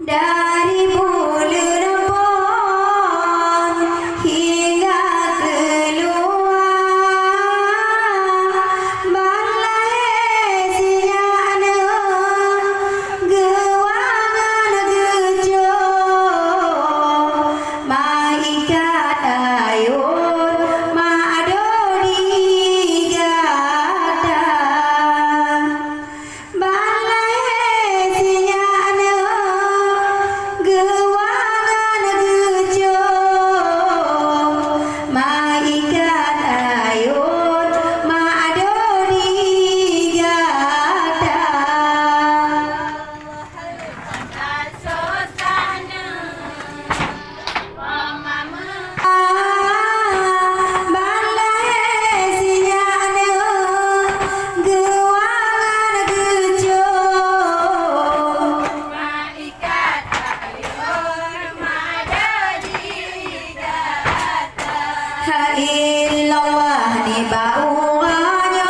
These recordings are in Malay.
dari bulan pon hingga keluar balai sinyana gewangan gejo maikat ayun madodi gata balai sinyana gewangan gejo maikat ayun madodi gata balai sinyana gewangan gejo Illallah di bawahnya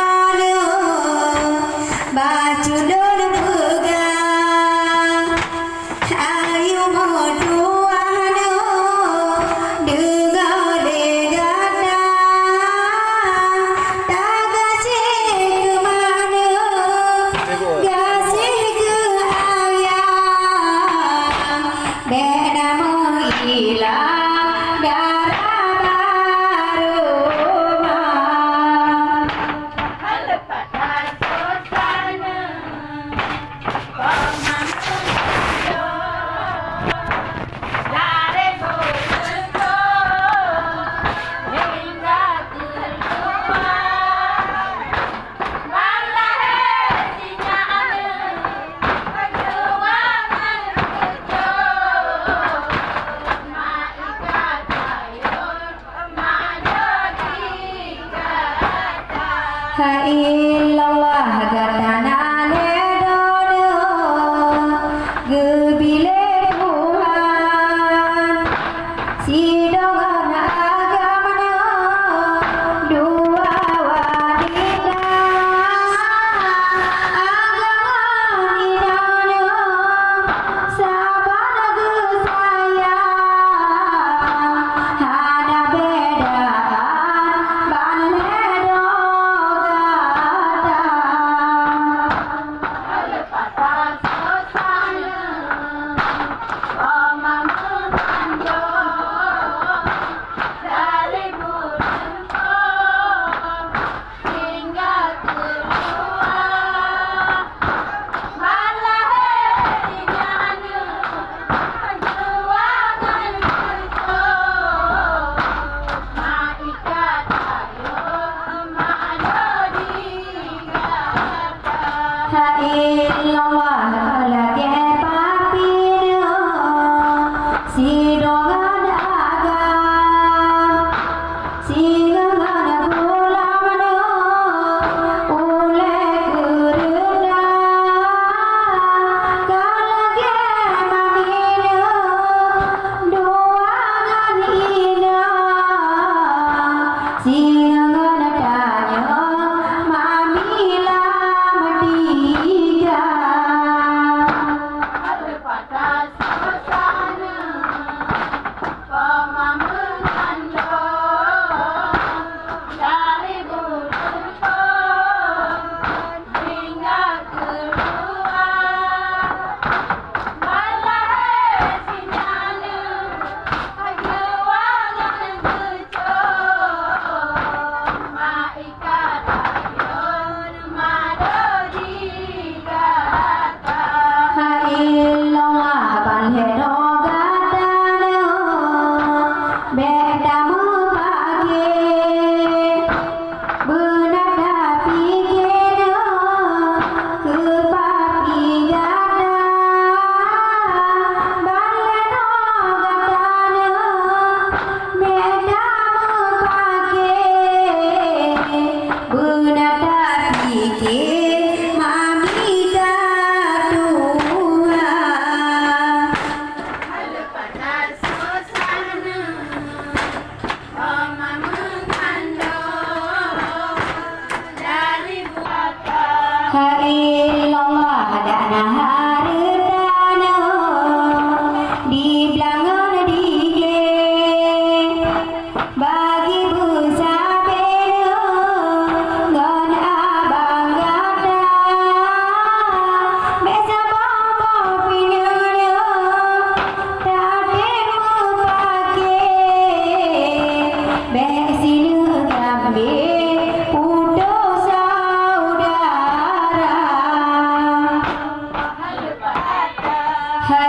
baju dan pegang ayu moduana dengar degana tak gasih kemana gasih ke ayam beda menghilang darah baru Illallah gatana ledono gebile Tuhan sidongan agamana dua wanita agama inana sabana gesaya ada bedaan ban ledoga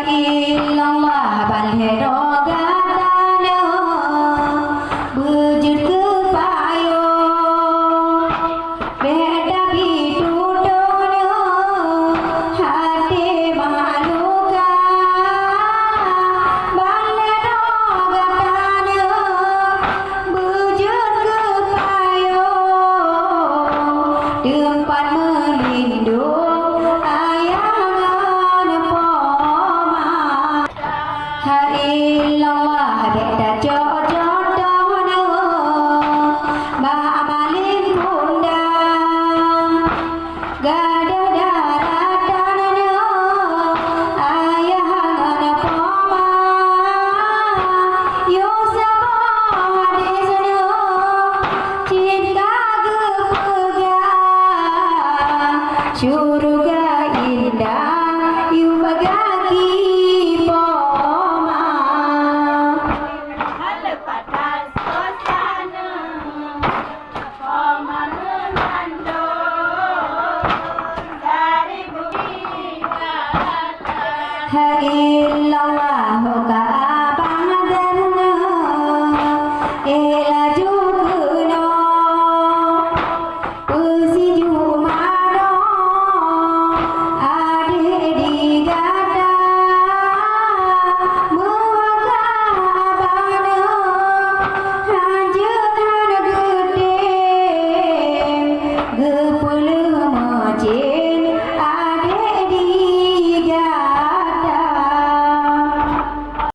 illallah balhero gatana wujud kepayo beda bitudono hati maluka balhero gatana wujud kepayo tempat melindung ayangan poma ha illallah beda jodono ba amalin bunda gada daratana ayangan poma yo sabo hadisna cinta gepegang surga indah yu bagaki poma Halepatas kosana Poma menando Dari bumi kata ha illallah ka